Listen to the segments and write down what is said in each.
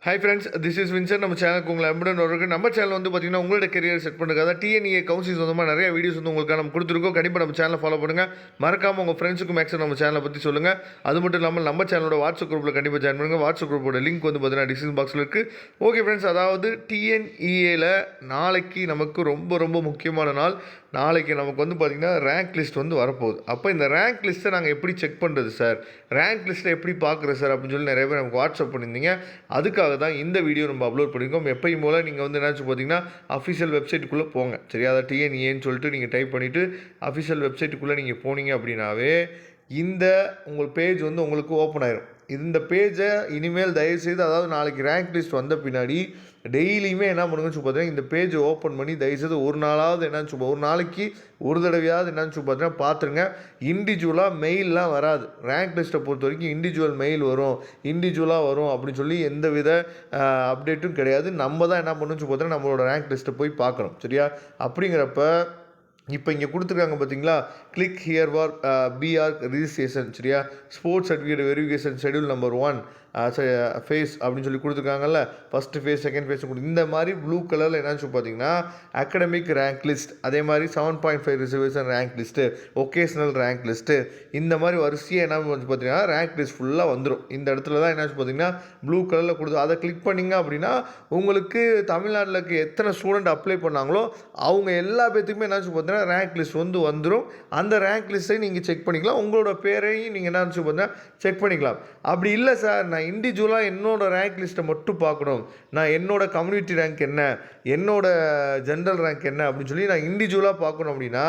Hi friends, this is Vinson. நம்ம சேனலுக்கு உங்களை அன்புடன் வரக்கு. நம்ம சேனல் வந்து பார்த்தீங்கன்னா உங்களோட கரியர் செட் பண்ணுறதுக்காக டிஎன்இஏ கவுன்சிலிங் சொந்தமாக நிறைய வீடியோஸ் வந்து உங்களுக்கு நம்ம கொடுத்துருக்கோம். கண்டிப்பாக நம்ம சேனலை ஃபாலோ பண்ணுங்கள். மறக்காமல் உங்கள் ஃப்ரெண்ட்ஸுக்கும் மேக்ஸிமம் நம்ம சேனலை பற்றி சொல்லுங்கள். அது மட்டும் இல்லாமல் நம்ம சேனலோட வாட்ஸ்அப் குரூப்பில் கண்டிப்பாக ஜாயின் பண்ணுங்கள். வாட்ஸ்அப் குரூப்போட லிங்க் வந்து பார்த்தீங்கன்னா டிஸ்கிரிப்ஷன் பாக்ஸில் இருக்குது. ஓகே ஃப்ரெண்ட்ஸ், அதாவது டிஎன்இஏல நாளைக்கு நமக்கு ரொம்ப ரொம்ப முக்கியமான நாள். நாளைக்கு நமக்கு வந்து பார்த்திங்கன்னா ரேங்க் லிஸ்ட் வந்து வரப்போகுது. அப்போ இந்த ரேங்க் லிஸ்ட்டை நாங்கள் எப்படி செக் பண்ணுறது சார், ரேங்க் லிஸ்ட்டை எப்படி பார்க்குறது சார் அப்படின்னு சொல்லி நிறைய பேர் நமக்கு வாட்ஸ்அப் பண்ணியிருந்தீங்க. அதுக்காக தான் இந்த வீடியோ நம்ம அப்லோட் பண்ணியிருக்கோம். எப்பயும் போல் நீங்கள் வந்து என்னாச்சு பார்த்தீங்கன்னா அஃபிஷியல் வெப்சைட்டுக்குள்ளே போங்க. சரியா, அதை டிஎன்இஏன்னு சொல்லிட்டு நீங்கள் டைப் பண்ணிவிட்டு அஃபிஷியல் வெப்சைட்டுக்குள்ளே நீங்கள் போனீங்க அப்படின்னாவே இந்த உங்கள் பேஜ் வந்து உங்களுக்கு ஓப்பன் ஆயிரும். இந்த பேஜை இனிமேல் தயவுசெய்து, அதாவது நாளைக்கு ரேங்க் லிஸ்ட் வந்த பின்னாடி டெய்லியுமே என்ன பண்ணுங்கன்னு சொல்லி பார்த்தீங்கன்னா இந்த பேஜை ஓப்பன் பண்ணி தயவுசெய்து ஒரு நாளாவது என்னன்னு சொல்லி, ஒரு நாளைக்கு ஒரு தடவையாவது என்னன்னு சொல்லி பார்த்தீங்கன்னா பார்த்துருங்க. இண்டிவிஜுவலாக மெயிலெலாம் வராது. ரேங்க் லிஸ்ட்டை பொறுத்த வரைக்கும் இண்டிவிஜுவல் மெயில் வரும், இண்டிவிஜுவலாக வரும் அப்படின்னு சொல்லி எந்த வித அப்டேட்டும் கிடையாது. நம்ம தான் என்ன பண்ணணும்னு சொல்லி பார்த்தீங்கன்னா நம்மளோட ரேங்க் லிஸ்ட்டை போய் பார்க்கணும். சரியா, அப்படிங்கிறப்ப இப்போ இங்கே கொடுத்துருக்காங்க பார்த்தீங்களா, click here for PR registration. சரியா, sports certificate verification schedule number 1 phase அப்படின்னு சொல்லி கொடுத்துருக்காங்கல்ல. ஃபஸ்ட்டு ஃபேஸ், செகண்ட் ஃபேஸ் இந்த மாதிரி ப்ளூ கலரில் என்னன்னு பார்த்தீங்கன்னா அகடமிக் ரேங்க் லிஸ்ட், அதே மாதிரி 7.5 reservation rank list, vocational rank list, இந்த மாதிரி வரிசையாக என்ன வந்து பார்த்தீங்கன்னா ரேங்க் லிஸ்ட் ஃபுல்லாக வந்துடும். இந்த இடத்துல தான் என்னாச்சு பார்த்தீங்கன்னா ப்ளூ கலரில் கொடுத்து அதை கிளிக் பண்ணிங்க அப்படின்னா உங்களுக்கு தமிழ்நாட்டில் எத்தனை ஸ்டூடெண்ட் அப்ளை பண்ணாங்களோ அவங்க எல்லா பேத்துக்குமே என்னாச்சு பார்த்தீங்கன்னா ரேங்க் லிஸ்ட் வந்து வந்துடும். அந்த ரேங்க் லிஸ்ட்டை நீங்கள் செக் பண்ணிக்கலாம். உங்களோட பேரையும் நீங்கள் என்ன பார்த்தீங்கன்னா செக் பண்ணிக்கலாம். அப்படி இல்லை சார், நான் இண்டிவிஜுவலாக என்னோடய ரேங்க் லிஸ்ட்டை மட்டும் பார்க்கணும், நான் என்னோடய கம்யூனிட்டி ரேங்க் என்ன, என்னோட ஜென்ரல் ரேங்க் என்ன அப்படின்னு சொல்லி நான் இண்டிவிஜுவலாக பார்க்கணும் அப்படின்னா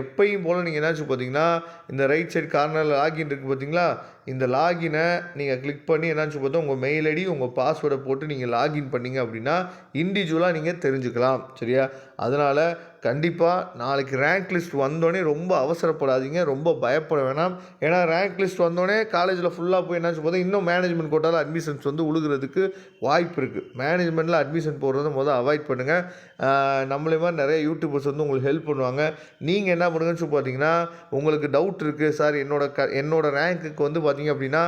எப்பயும் போல் நீங்கள் என்னாச்சு பார்த்தீங்கன்னா இந்த ரைட் சைடு கார்னரில் லாகின் இருக்குது பார்த்தீங்களா, இந்த லாகினை நீங்கள் கிளிக் பண்ணி என்னாச்சு பார்த்தா உங்கள் மெயில் ஐடி, உங்கள் பாஸ்வேர்டை போட்டு நீங்கள் லாகின் பண்ணிங்க அப்படின்னா இண்டிவிஜுவலாக நீங்கள் தெரிஞ்சுக்கலாம். சரியா, அதனால் கண்டிப்பாக நாளைக்கு ரேங்க் லிஸ்ட் வந்தோடனே ரொம்ப அவசரப்படாதீங்க, ரொம்ப பயப்பட வேணாம். ஏன்னா ரேங்க் லிஸ்ட் வந்தோடனே காலேஜில் ஃபுல்லாக போய் என்னாச்சு பார்த்தா இன்னும் மேனேஜ்மெண்ட் கோட்டாவில் அட்மிஷன்ஸ் வந்து உழுகிறதுக்கு வாய்ப்பு இருக்குது. மேனேஜ்மெண்ட்டில் அட்மிஷன் போடுறத அவாய்ட் பண்ணுங்கள். நம்மளே மாதிரி நிறைய யூடியூபர்ஸ் வந்து உங்களுக்கு ஹெல்ப் பண்ணுவாங்க. நீங்கள் என்ன பண்ணுங்கன்னு சொல்லி பார்த்தீங்கன்னா உங்களுக்கு டவுட் இருக்குது சார், என்னோட ரேங்க்குக்கு வந்து பார்த்தீங்க அப்படின்னா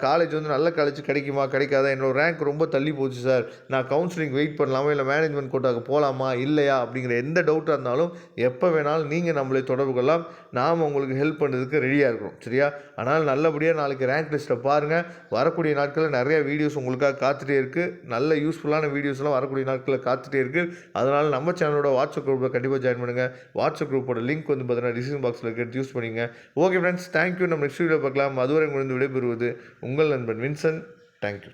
காலேஜ் வந்து நல்ல காலேஜ் கிடைக்குமா கிடைக்காதா, என்னோடய ரேங்க் ரொம்ப தள்ளி போச்சு சார், நான் கவுன்சிலிங் வெயிட் பண்ணலாமா இல்லை மேனேஜ்மெண்ட் கோட்டாவுக்கு போகலாமா இல்லையா அப்படிங்கிற எந்த டவுட்டாக இருந்தாலும் எப்போ வேணாலும் நீங்கள் நம்மளை தொடர்பு கொள்ளலாம். நாம் உங்களுக்கு ஹெல்ப் பண்ணுறதுக்கு ரெடியாக இருக்கிறோம். சரியா, ஆனால் நல்லபடியாக நாளைக்கு ரேங்க் லிஸ்ட்டை பாருங்கள். வரக்கூடிய நாட்களில் நிறைய வீடியோஸ் உங்களுக்காக காத்துட்டே இருக்குது. நல்ல யூஸ்ஃபுல்லான வீடியோஸ்லாம் வரக்கூடிய நாட்களில் காத்துட்டே இருக்குது. அதனால் நம்ம சேனலோட வாட்ஸ்அப் குரூப்பில் கண்டிப்பாக ஜாயின் பண்ணுங்கள். வாட்ஸ்அப் குரூப்போட லிங்க் வந்து பார்த்தீங்கன்னா டிஸ்கிரிப்ஷன் பாக்ஸில் எடுத்து யூஸ் பண்ணிங்க. Okay friends, thank you. நம்ம நெக்ஸ்ட் வீடியோ பார்க்கலாம். அதுவரை முடிந்து விடைபெறுவது உங்கள் நண்பன் வின்சன். தேங்க்யூ.